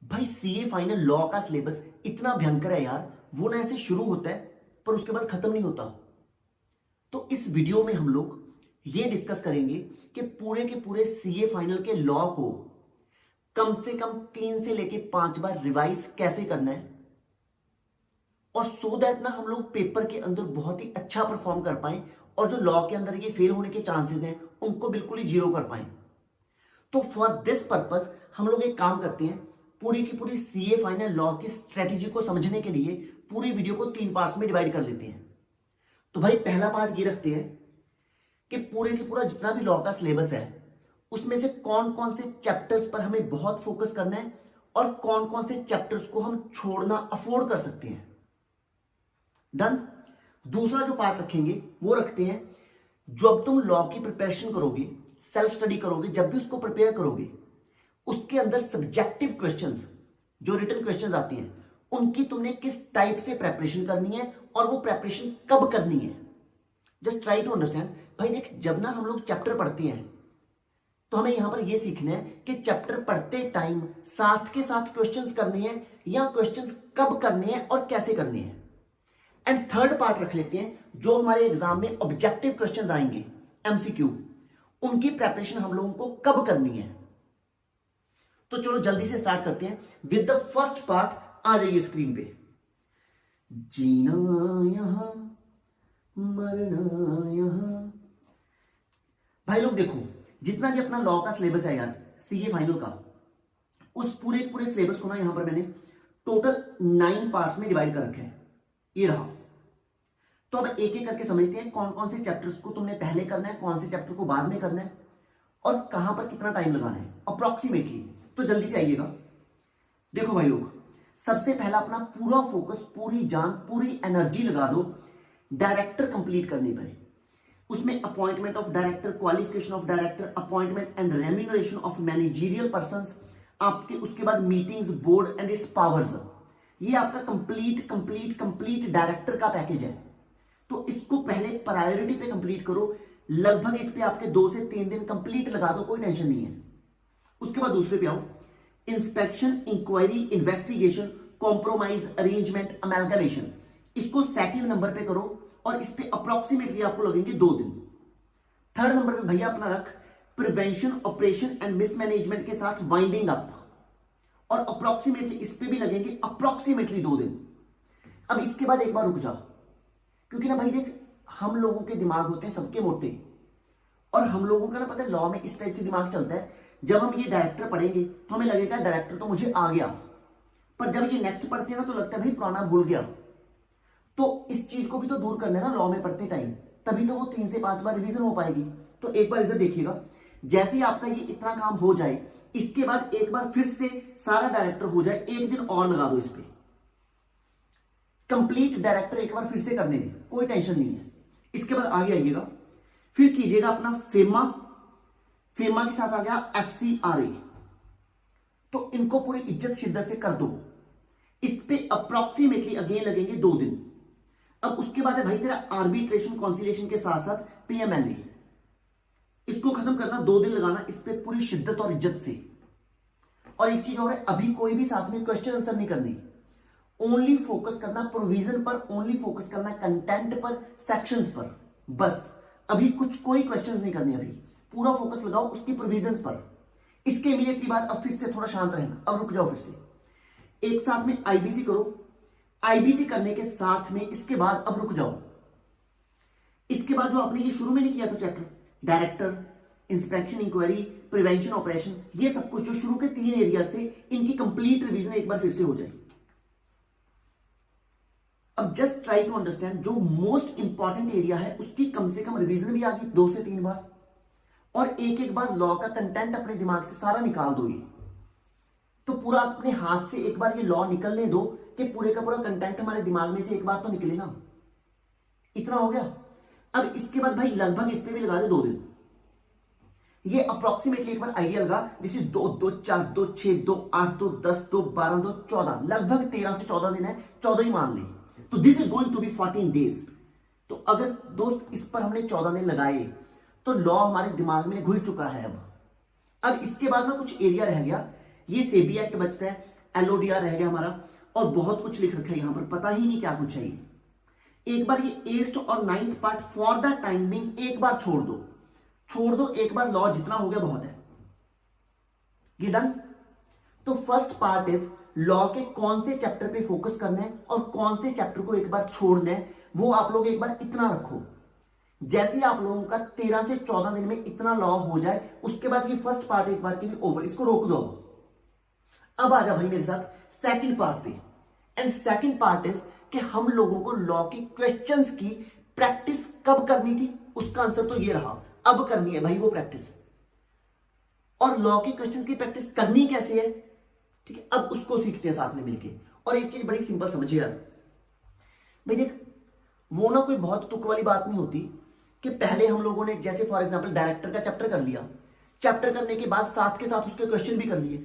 भाई CA final law का syllabus इतना भयंकर है यार, वो ना ऐसे शुरू होता है पर उसके बाद खत्म नहीं होता। तो इस वीडियो में हम लोग ये डिस्कस करेंगे कि पूरे के पूरे सीए फाइनल के लॉ को कम से कम 3 से लेके 5 बार रिवाइज कैसे करना है, और सो दैट ना हम लोग पेपर के अंदर बहुत ही अच्छा परफॉर्म कर पाए और जो लॉ के अंदर ये फेल होने के चांसेस हैं उनको बिल्कुल ही जीरो कर पाए। तो फॉर दिस पर्पस हम लोग एक काम करते हैं, पूरी की पूरी सीए फाइनल लॉ की स्ट्रेटेजी को समझने के लिए पूरी वीडियो को 3 पार्ट्स में डिवाइड कर लेते हैं। तो भाई पहला पार्ट ये रखते हैं कि पूरे की पूरा जितना भी लॉ का सिलेबस है उसमें से कौन कौन से चैप्टर्स पर हमें बहुत फोकस करना है और कौन कौन से चैप्टर्स को हम छोड़ना अफोर्ड कर सकते हैं। डन। दूसरा जो पार्ट रखेंगे वो रखते हैं, जब तुम लॉ की प्रिपरेशन करोगे, सेल्फ स्टडी करोगे, जब भी उसको प्रिपेयर करोगे उसके अंदर सब्जेक्टिव क्वेश्चंस जो रिटन क्वेश्चंस आती हैं उनकी तुमने किस टाइप से प्रेपरेशन करनी है और वो प्रेपरेशन कब करनी है। Just try to understand. भाई देख, जब ना हम लोग चैप्टर पढ़ते हैं तो हमें यहां पर यह सीखना है कि चैप्टर पढ़ते टाइम साथ के साथ क्वेश्चंस करने हैं या क्वेश्चंस कब करने हैं और कैसे करने हैं। एंड थर्ड पार्ट रख लेते हैं, जो हमारे एग्जाम में ऑब्जेक्टिव क्वेश्चंस आएंगे एमसीक्यू, उनकी प्रेपरेशन हम लोगों को कब करनी है। तो चलो जल्दी से स्टार्ट करते हैं विद द फर्स्ट पार्ट। आ जाइए स्क्रीन पे। जीना यहां मरना यहां। भाई लोग देखो, जितना भी अपना लॉ का सिलेबस है यार सीए फाइनल का, उस पूरे पूरे सिलेबस को ना यहां पर मैंने टोटल 9 पार्ट्स में डिवाइड कर रखे हैं। ये रहा। तो अब एक एक करके समझते हैं कौन कौन से चैप्टर्स को तुमने पहले करना है, कौन से चैप्टर को बाद में करना है और कहां पर कितना टाइम लगाना है अप्रोक्सीमेटली। तो जल्दी से आइएगा। देखो भाई लोग, सबसे पहला अपना पूरा फोकस, पूरी जान, पूरी एनर्जी लगा दो डायरेक्टर कंप्लीट करने पर। उसमें appointment of director, qualification of director, appointment and remuneration of managerial persons, आपके उसके बाद meetings, board and its powers. ये आपका कंप्लीट डायरेक्टर का पैकेज है। तो इसको पहले प्रायोरिटी पे कंप्लीट करो। लगभग इस पे आपके 2 से 3 दिन कंप्लीट लगा दो, कोई टेंशन नहीं है। उसके बाद दूसरे पे आओ, inspection, inquiry, investigation, compromise, arrangement, amalgamation. इसको सेकंड नंबर पे करो और इस पे अप्रोक्सीमेटली आपको लगेंगे 2 दिन। थर्ड नंबर पे भैया अपना रख प्रिवेंशन, ऑपरेशन एंड मिसमैनेजमेंट के साथ वाइंडिंग अप, और अप्रोक्सीमेटली इस पे भी लगेंगे अप्रोक्सीमेटली 2 दिन। अब इसके बाद एक बार रुक जाओ, क्योंकि ना भाई देख, हम लोगों के दिमाग होते हैं सबके मोटे, और हम लोगों का ना पता है लॉ में इस टाइप से दिमाग चलता है, जब हम ये डायरेक्टर पढ़ेंगे तो हमें लगेगा डायरेक्टर तो मुझे आ गया, पर जब ये नेक्स्ट पढ़ते हैं ना तो लगता है भाई पुराना भूल गया। तो इस चीज को भी तो दूर करना है ना लॉ में पढ़ते टाइम, तभी तो वो 3 से 5 बार रिवीजन हो पाएगी। तो एक बार इधर देखिएगा, जैसे ही आपका ये इतना काम हो जाए इसके बाद एक बार फिर से सारा डायरेक्टर हो जाए, एक दिन और लगा दो इस पे, कंप्लीट डायरेक्टर एक बार फिर से करने दे, कोई टेंशन नहीं है। इसके बाद आगे आइएगा, फिर कीजिएगा अपना फेमा के साथ आ गया एफसीआरए। तो इनको पूरी इज्जत शिद्दत से कर दो। इस पे अप्रोक्सीमेटली अगेन लगेंगे 2 दिन। अब उसके बाद है भाई तेरा आर्बिट्रेशन, कॉन्सिलिएशन के साथ साथ पीएमएलए। इसको खत्म करना, 2 दिन लगाना इस पे पूरी शिद्दत और इज्जत से। और एक चीज और है, अभी कोई भी साथ में क्वेश्चन आंसर नहीं करनी, ओनली फोकस करना प्रोविजन पर, ओनली फोकस करना कंटेंट पर, सेक्शंस पर, बस। अभी कोई क्वेश्चंस नहीं करने, अभी पूरा फोकस लगाओ उसकी प्रोविजंस पर। इसके इमीडिएटली बाद अब फिर से थोड़ा शांत रहना, अब रुक जाओ, फिर से एक साथ में आईबीसी करो। आईबीसी करने के साथ में इसके बाद अब रुक जाओ। इसके बाद जो आपने ये शुरू में नहीं किया था chapter, director, inspection, inquiry, prevention, operation, ये सब कुछ जो शुरू के 3 एरियाज थे, इनकी कंप्लीट रिवीजन एक बार फिर से हो जाए। अब जस्ट ट्राई टू अंडरस्टैंड, जो मोस्ट इंपॉर्टेंट एरिया है उसकी कम से कम रिवीजन भी आ गई 2 से 3 बार, और एक एक बार लॉ का कंटेंट अपने दिमाग से सारा निकाल दो। ये तो पूरा अपने हाथ से एक बार ये लॉ निकलने दो कि पूरे का पूरा कंटेंट हमारे दिमाग में से एक बार तो निकले ना। इतना हो गया। अब इसके बाद भाई लगभग इस पे भी लगा दे 2 दिन। ये अप्रोक्सीमेटली एक बार आइडिया लगा, जैसे 2, 2, 4, 2, 6, 2, 8, 2, 10, 2, 12, 2, 14, लगभग 13 से 14 दिन है, 14 ही मान ले। तो this is going to be 14 days. तो अगर दोस्त इस पर हमने 14 दिन लगाए तो लॉ हमारे दिमाग में घुल चुका है। अब इसके बाद ना कुछ एरिया रह गया, ये सेबी एक्ट बचता है, LODR रह गया हमारा, और बहुत कुछ लिख रखा है यहां पर, पता ही नहीं क्या कुछ है ये। एक बार ये 8th और 9th part for the time being एक बार छोड़ दो एक बार, लॉ जितना हो गया बहुत है, ये डन। तो फर्स्ट पार्ट इज लॉ के कौन से चैप्टर पे फोकस करना है और कौन से चैप्टर को एक बार छोड़ना है, वो आप लोग एक बार इतना रखो। जैसे ही आप लोगों का 13 से 14 दिन में इतना लॉ हो जाए, उसके बाद ये फर्स्ट पार्ट एक बार के लिए ओवर, इसको रोक दो। अब आ जा भाई मेरे साथ सेकंड पार्ट पे, एंड सेकंड पार्ट इज कि हम लोगों को लॉ की क्वेश्चंस की प्रैक्टिस कब करनी थी, उसका आंसर तो ये रहा, अब करनी है भाई वो प्रैक्टिस। और लॉ की क्वेश्चंस की प्रैक्टिस करनी कैसे है, ठीक है, अब उसको सीखते हैं साथ में मिलके। और एक चीज बड़ी सिंपल समझिए यार भाई, देख वो ना कोई बहुत तुक वाली बात नहीं होती कि पहले हम लोगों ने जैसे फॉर एग्जांपल डायरेक्टर का चैप्टर कर लिया, चैप्टर करने के बाद साथ के साथ उसके क्वेश्चन भी कर लिए।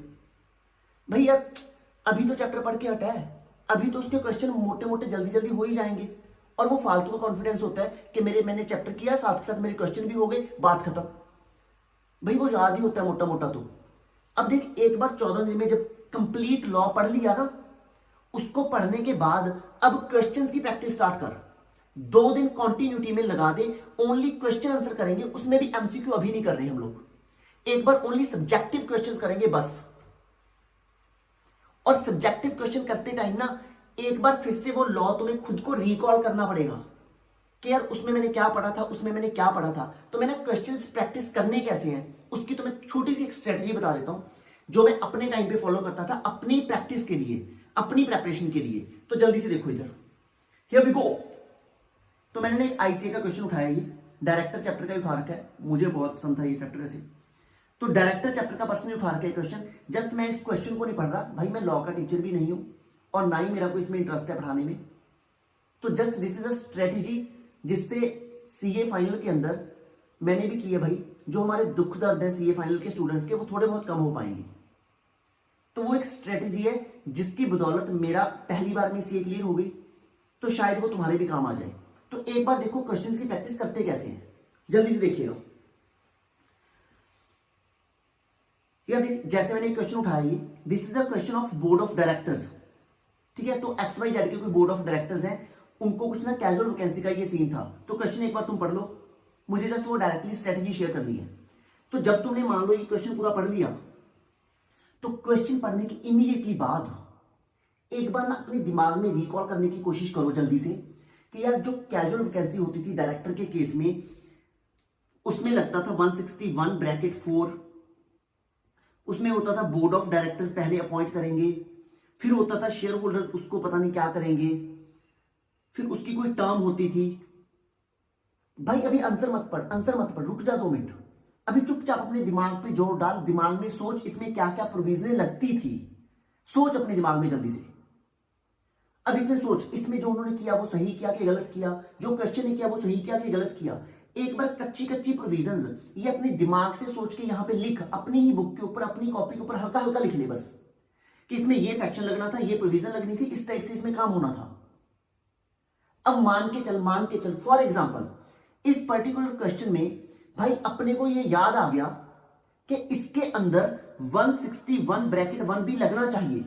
भैया अभी तो चैप्टर पढ़ के हटा है, अभी तो उसके क्वेश्चन मोटे मोटे जल्दी जल्दी हो ही जाएंगे, और वो फालतू का कॉन्फिडेंस होता है कि मैंने चैप्टर किया, साथ के साथ मेरे क्वेश्चन भी हो गए, बात खत्म। भाई वो याद ही होता है मोटा मोटा। तो अब देख, एक बार 14 दिन में जब कंप्लीट लॉ पढ़ लिया ना, उसको पढ़ने के बाद अब क्वेश्चंस की प्रैक्टिस स्टार्ट कर। 2 दिन कॉन्टिन्यूटी में लगा दे, ओनली क्वेश्चन आंसर करेंगे, उसमें भी MCQ अभी नहीं कर रहे हम लोग, एक बार ओनली सब्जेक्टिव क्वेश्चंस करेंगे बस। और सब्जेक्टिव क्वेश्चन करते टाइम ना एक बार फिर से वो लॉ तुम्हें खुद को रिकॉल करना पड़ेगा कि यार उसमें मैंने क्या पढ़ा था, उसमें मैंने क्या पढ़ा था। तो मैंने क्वेश्चंस प्रैक्टिस करने कैसे हैं, उसकी तो मैं छोटी सी एक स्ट्रेटजी बता देता हूं, जो मैं अपने टाइम पे फॉलो करता था अपनी प्रैक्टिस के लिए, अपनी प्रेपरेशन के लिए। तो जल्दी से देखो इधर, हियर वी गो। तो मैंने एक ICA का क्वेश्चन उठाया, ये डायरेक्टर चैप्टर का उठा रखा है, मुझे बहुत पसंद था ये चैप्टर ऐसे। तो डायरेक्टर चैप्टर का पर्सन उठा रखा है क्वेश्चन। जस्ट मैं इस क्वेश्चन को नहीं पढ़ रहा भाई, मैं लॉ का टीचर भी नहीं हूं और ना ही मेरा कोई इसमें इंटरेस्ट है पढ़ाने में। तो just this is a strategy जिससे CA फाइनल के अंदर मैंने भी किया भाई, जो हमारे दुख दर्द है CA फाइनल के स्टूडेंट्स के, वो थोड़े बहुत कम हो पाएंगे। तो वो एक स्ट्रेटेजी है जिसकी बदौलत मेरा पहली बार में CA क्लियर हो गई, तो शायद वो तुम्हारे भी काम आ जाए। तो एक बार देखो क्वेश्चंस की प्रैक्टिस करते कैसे हैं, जल्दी से देखिएगा। यार देख, जैसे मैंने एक क्वेश्चन उठाया, this is the question of board of directors, ठीक है। तो XYZ के कोई बोर्ड ऑफ डायरेक्टर्स हैं, उनको कुछ ना कैजुअल वैकेंसी का ये सीन था। तो क्वेश्चन एक बार तुम पढ़ लो, मुझे जस्ट वो डायरेक्टली स्ट्रेटेजी शेयर करनी है। तो जब तुमने मान लो ये क्वेश्चन पूरा पढ़ लिया, तो क्वेश्चन पढ़ने के इमीडिएटली बाद एक बार ना अपने दिमाग में रिकॉल करने की कोशिश करो जल्दी से कि यार जो कैजुअल वैकेंसी होती थी डायरेक्टर के केस में, उसमें लगता था 161(4), उसमें होता था बोर्ड ऑफ डायरेक्टर्स पहले अपॉइंट करेंगे, फिर होता था शेयर होल्डर्स उसको पता नहीं क्या करेंगे, फिर उसकी कोई टर्म होती थी। भाई अभी आंसर मत पढ़, रुक जा 2 मिनट, अभी चुपचाप अपने दिमाग पे जोर डाल, दिमाग में सोच इसमें क्या क्या प्रोविजनें लगती थी, सोच अपने दिमाग में जल्दी से। अब इसमें सोच, इसमें जो उन्होंने किया वो सही किया कि गलत किया, जो क्वेश्चन ने किया वो सही किया कि गलत किया। एक बार कच्ची प्रोविजंस ये अपने दिमाग से सोच के यहां पे लिख, अपनी ही बुक के ऊपर, अपनी कॉपी के ऊपर हल्का हल्का लिख ले बस, कि इसमें ये सेक्शन लगना था, ये प्रोविजन लगनी थी, इस टाइप से इसमें काम होना था। अब मान के चल फॉर एग्जांपल इस पर्टिकुलर क्वेश्चन में भाई अपने को ये याद आ गया कि इसके अंदर 161(1) भी लगना चाहिए,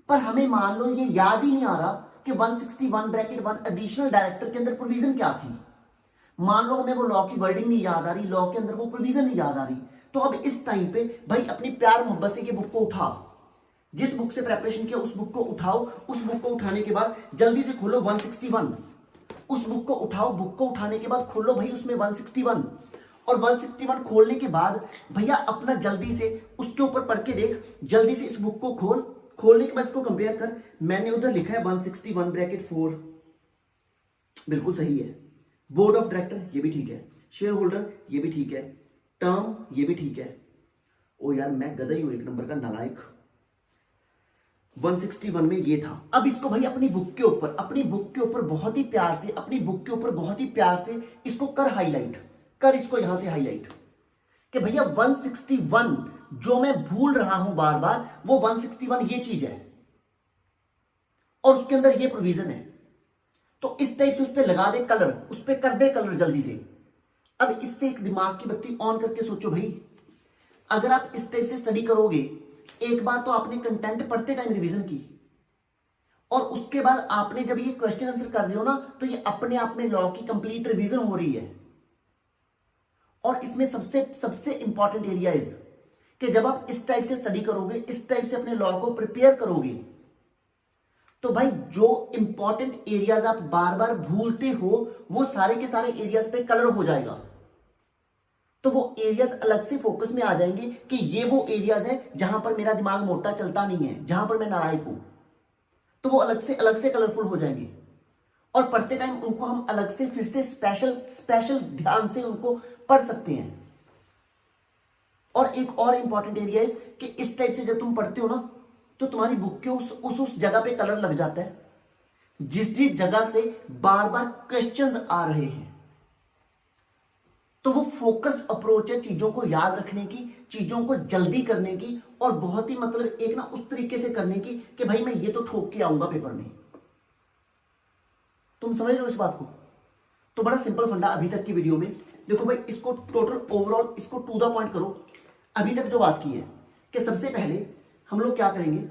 पर हमें मान लो ये याद ही नहीं आ रहा कि 161(1) एडिशनल डायरेक्टर के अंदर प्रोविजन क्या थी। मान लो हमें वो लॉ की वर्डिंग नहीं याद आ रही, लॉ के अंदर वो प्रोविजन नहीं याद आ रही। तो अब इस टाइम पे भाई अपनी प्यार मोहब्बत से ये बुक को उठा, जिस बुक से प्रेपरेशन किया उस बुक को उठाओ, उस बुक को उठाने के बाद जल्दी से खोलो 161, उस बुक को उठाओ, बुक को उठाने के बाद खोलो भाई उसमें 161, और 161 खोलने के बाद भैया अपना जल्दी से उसके ऊपर पढ़ के देख, जल्दी से इस बुक को खोलने के बाद इसको कंपेयर कर। मैंने उधर लिखा है 161(4), बिल्कुल सही है। बोर्ड ऑफ डायरेक्टर ये भी ठीक है, शेयर होल्डर ये भी ठीक है, टर्म ये भी ठीक है। ओ यार मैं गधा ही हूं, एक नंबर का नालायक। 161 में ये था। अब इसको भाई अपनी बुक के ऊपर बहुत ही प्यार से इसको कर हाईलाइट, कर इसको यहां से हाईलाइट कि भैया 161 जो मैं भूल रहा हूं बार बार, वो 161 ये चीज है और उसके अंदर ये प्रोविजन है। तो इस टाइप से उस पर लगा दे कलर, उस पर कर दे कलर जल्दी से। अब इससे एक दिमाग की बत्ती ऑन करके सोचो भाई, अगर आप इस टाइप से स्टडी करोगे एक बार तो आपने कंटेंट पढ़ते टाइम रिवीजन की, और उसके बाद आपने जब ये क्वेश्चन आंसर कर रहे हो ना, तो ये अपने आप में लॉ की कंप्लीट रिवीजन हो रही है। और इसमें सबसे सबसे इंपॉर्टेंट एरिया इज कि जब आप इस टाइप से स्टडी करोगे, इस टाइप से अपने लॉ को प्रिपेयर करोगे, तो भाई जो इंपॉर्टेंट एरियाज आप बार बार भूलते हो, वो सारे के सारे एरियाज पे कलर हो जाएगा। तो वो एरियाज अलग से फोकस में आ जाएंगे कि ये वो एरियाज है जहां पर मेरा दिमाग मोटा चलता नहीं है, जहां पर मैं नालायक हूं, तो वो अलग से कलरफुल हो जाएंगे। और पढ़ते टाइम उनको हम अलग से फिर से स्पेशल ध्यान से उनको पढ़ सकते हैं। और एक और इंपॉर्टेंट एरिया है कि इस टाइप से जब तुम पढ़ते हो ना, तो तुम्हारी बुक के उस जगह पे कलर लग जाता है जिस जगह से बार बार क्वेश्चंस आ रहे हैं। तो वो फोकस अप्रोच है चीजों को याद रखने की, चीजों को जल्दी करने की, और बहुत ही मतलब एक ना उस तरीके से करने की कि भाई मैं ये तो ठोक के आऊंगा पेपर में। तुम समझ रहे हो इस बात को? तो बड़ा सिंपल फंडा अभी तक की वीडियो में। देखो भाई, इसको टोटल ओवरऑल इसको टू द पॉइंट करो। अभी तक जो बात की है कि सबसे पहले हम लोग क्या करेंगे,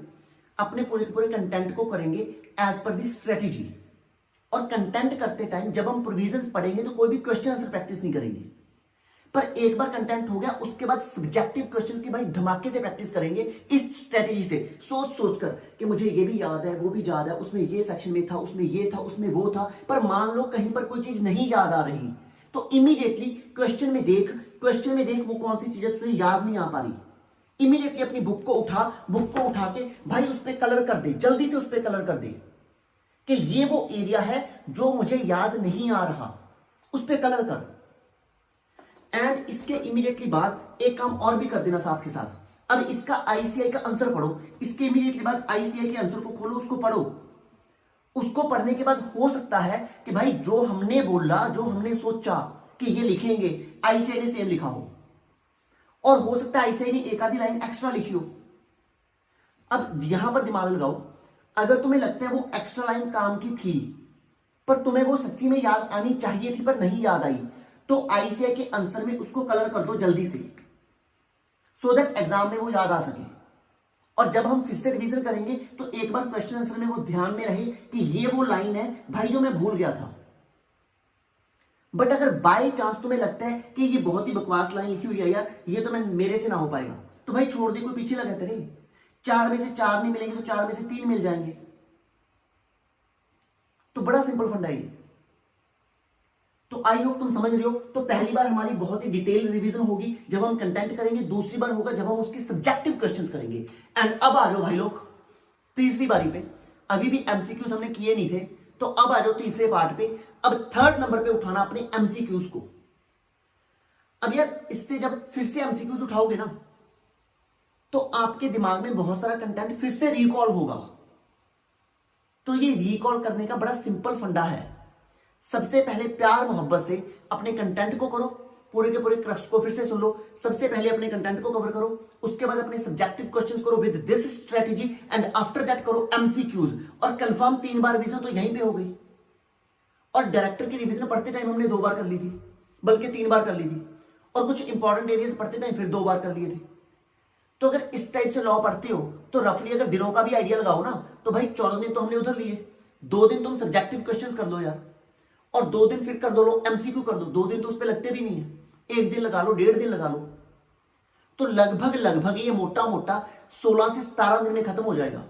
अपने पूरे पूरे कंटेंट को करेंगे एज पर दी स्ट्रेटेजी। और कंटेंट करते टाइम जब हम प्रोविजंस पढ़ेंगे तो कोई भी क्वेश्चन आंसर प्रैक्टिस नहीं करेंगे, पर एक बार कंटेंट हो गया उसके बाद सब्जेक्टिव क्वेश्चन की भाई धमाके से प्रैक्टिस करेंगे इस स्ट्रेटेजी से, सोच सोच कर कि मुझे ये भी याद है, वो भी याद है, उसमें ये सेक्शन में था, उसमें ये था, उसमें वो था। पर मान लो कहीं पर कोई चीज नहीं याद आ रही, तो इमीडिएटली क्वेश्चन में देख वो कौन सी चीज तुझे याद नहीं आ पा रही, इमीडिएटली अपनी बुक को उठा के भाई उस पर कलर कर दे, जल्दी से उस पर कलर कर दे कि ये वो एरिया है जो मुझे याद नहीं आ रहा, उस पर कलर कर। एंड इसके इमीडिएटली बाद एक काम और भी कर देना साथ के साथ, अब इसका आईसीआई का आंसर पढ़ो, इसके इमीडिएटली बाद आईसीआई के आंसर को खोलो, उसको पढ़ो। उसको पढ़ने के बाद हो सकता है कि भाई जो हमने बोला, जो हमने सोचा कि ये लिखेंगे, आईसीआई ने सेम लिखा हो, और हो सकता है आईसीआई ने एक आधी लाइन एक्स्ट्रा लिखी हो। अब यहां पर दिमाग लगाओ, अगर तुम्हें लगता है वो एक्स्ट्रा लाइन काम की थी, पर तुम्हें वो सच्ची में याद आनी चाहिए थी पर नहीं याद आई, तो आईसीआई के आंसर में उसको कलर कर दो जल्दी से, सो दैट एग्जाम में वो याद आ सके। और जब हम फिर से रिवीजन करेंगे तो एक बार क्वेश्चन आंसर में वो ध्यान में रहे कि ये वो लाइन है भाई जो मैं भूल गया था। बट अगर बाय चांस तुम्हें लगता है कि ये बहुत ही बकवास लाइन लिखी हुई है यार, ये तो मेरे से ना हो पाएगा, तो भाई छोड़ दे, कोई पीछे लगा तेरे। 4 में से 4 नहीं मिलेंगे तो 4 में से 3 मिल जाएंगे। तो बड़ा सिंपल फंडा है। तो आई होप तुम समझ रहे हो। तो पहली बार हमारी बहुत ही डिटेल रिवीजन होगी जब हम कंटेंट करेंगे, दूसरी बार होगा जब हम उसके सब्जेक्टिव क्वेश्चंस करेंगे। एंड अब आ जाओ भाई लोग तीसरी बारी पे। अभी भी एमसीक्यूज हमने किए नहीं थे, तो अब आ जाओ तीसरे पार्ट पे। अब थर्ड नंबर पे उठाना अपने एमसीक्यूज को। अब यार इससे जब फिर से एमसीक्यूज उठाओगे ना, तो आपके दिमाग में बहुत सारा कंटेंट फिर से रिकॉल होगा। तो ये रिकॉल करने का बड़ा सिंपल फंडा है। सबसे पहले प्यार मोहब्बत से अपने कंटेंट को करो, पूरे के पूरे क्रक्स को फिर से सुन लो। सबसे पहले अपने कंटेंट को कवर करो, उसके बाद अपने सब्जेक्टिव क्वेश्चंस करो with this strategy, and after that करो एमसीक्यूज। और कंफर्म 3 बार रिवीजन तो यहीं पे हो गई। और डायरेक्टर की रिवीजन पढ़ते टाइम हमने 2 बार कर ली थी, बल्कि 3 बार कर ली थी। और कुछ इंपॉर्टेंट एरियाज पढ़ते टाइम फिर 2 बार कर लिए थे। तो अगर इस टाइप से लॉ पढ़ते हो तो रफली अगर दिनों का भी आइडिया लगाओ ना, तो भाई 14 दिन तो हमने उधर लिए। 2 दिन तुम सब्जेक्टिव क्वेश्चंस कर लो यार, और 2 दिन फिर कर दो लो एमसीक्यू कर दो। 2 दिन तो उस पर लगते भी नहीं है, 1 दिन लगा लो, 1.5 दिन लगा लो। तो लगभग ये मोटा मोटा 16 से 17 दिन में खत्म हो जाएगा।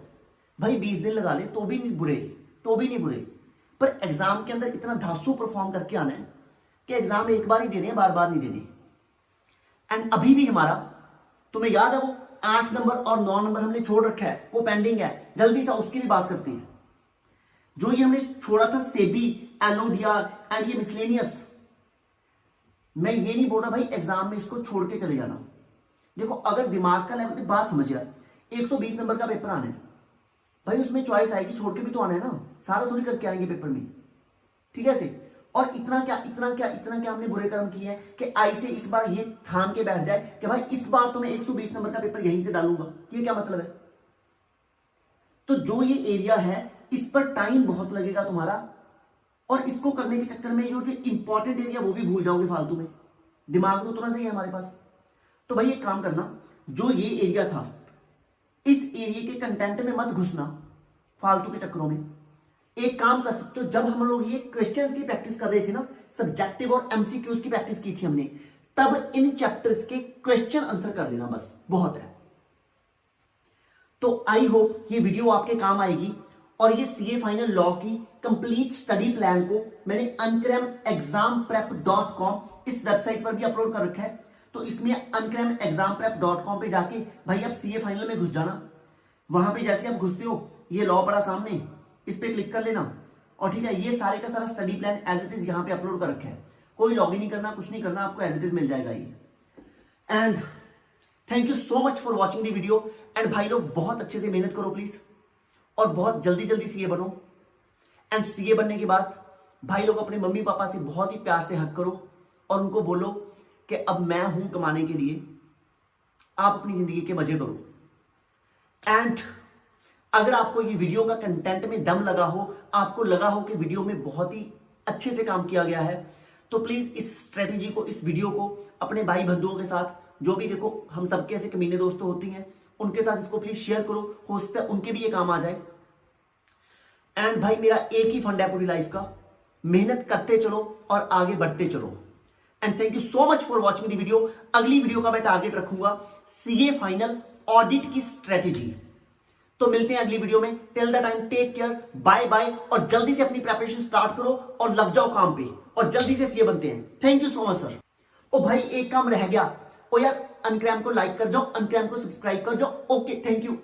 भाई 20 दिन लगा ले तो भी नहीं बुरे, पर एग्जाम के अंदर इतना धांसू परफॉर्म करके आना है कि एग्जाम एक बार ही देने, बार बार नहीं देने। एंड अभी भी हमारा, तुम्हें याद है वो 8 नंबर और 9 नंबर हमने छोड़ रखा है, वो पेंडिंग है। जल्दी से उसकी भी बात करते हैं। जो ये हमने छोड़ा था सेबी, एलओडीआर एंड ये मिसलेनियस, मैं ये नहीं बोल रहा भाई एग्जाम में इसको छोड़ के चले जाना। देखो अगर दिमाग का लेवल, बात समझ यार, 120 नंबर का पेपर आना है भाई, उसमें चॉइस आएगी, छोड़ के भी तो आना है ना, सारा थोड़ी करके आएंगे पेपर में, ठीक है से। और इतना क्या हमने बुरे कर्म किए हैं कि आई से इस बार ये ठान के बैठ जाए कि भाई इस बार तो मैं 120 नंबर का पेपर यहीं से डालूंगा। ये क्या मतलब है? तो जो ये एरिया है इस पर टाइम बहुत लगेगा तुम्हारा, और इसको करने के चक्कर में जो इंपॉर्टेंट एरिया वो भी भूल जाओगे फालतू में। दिमाग तो उतना सही है हमारे पास। तो भाई एक काम करना, जो ये एरिया था इस एरिया के कंटेंट में मत घुसना फालतू के चक्करों में। एक काम कर सकते हो, जब हम लोग ये क्वेश्चंस की प्रैक्टिस कर रहे थे ना, सब्जेक्टिव और एमसीक्यूज की प्रैक्टिस की थी हमने, तब इन चैप्टर्स के क्वेश्चन आंसर कर देना, बस बहुत है। तो आई होप ये वीडियो आपके काम आएगी। और ये सीए फाइनल लॉ की कंप्लीट स्टडी प्लान को मैंने uncramexamprep.com इस वेबसाइट पर भी अपलोड कर रखा है। तो इसमें uncramexamprep.com पे जाके भाई आप सीए फाइनल में घुस जाना। वहां पे जैसे आप घुसते हो, ये लॉ पड़ा सामने, इस पे क्लिक कर लेना और ठीक है, ये सारे का सारा study plan as it is यहाँ पे अपलोड कर रखा है। कोई लॉग इन नहीं करना, कुछ नहीं करना, आपको एज इट इज मिल जाएगा ये। And thank you so much for watching the video. And भाई लोग बहुत अच्छे से मेहनत करो प्लीज, और बहुत जल्दी जल्दी सीए बनो। एंड सीए बनने के बाद भाई लोग अपने मम्मी पापा से बहुत ही प्यार से हक करो और उनको बोलो कि अब मैं हूं कमाने के लिए, आप अपनी जिंदगी के मजे करो। एंड अगर आपको ये वीडियो का कंटेंट में दम लगा हो, आपको लगा हो कि वीडियो में बहुत ही अच्छे से काम किया गया है, तो प्लीज इस स्ट्रेटेजी को, इस वीडियो को अपने भाई बंधुओं के साथ, जो भी देखो हम सबके ऐसे कमीने दोस्त होती हैं, उनके साथ इसको प्लीज शेयर करो, हो सकता है उनके भी ये काम आ जाए। एंड भाई मेरा एक ही फंड है पूरी लाइफ का, मेहनत करते चलो और आगे बढ़ते चलो। And thank you so much for watching the video. अगली वीडियो का मैं टारगेट रखूंगा सीए फाइनल ऑडिट की स्ट्रेटेजी। तो मिलते हैं अगली वीडियो में। Till the time take care, bye bye. और जल्दी से अपनी प्रिपरेशन स्टार्ट करो और लग जाओ काम पे, और जल्दी से सीए बनते हैं। Thank you so much sir. ओ भाई एक काम रह गया, ओ यार अनक्रैम को लाइक कर जाओ, अनक्रैम को सब्सक्राइब कर जाओ। Okay thank you.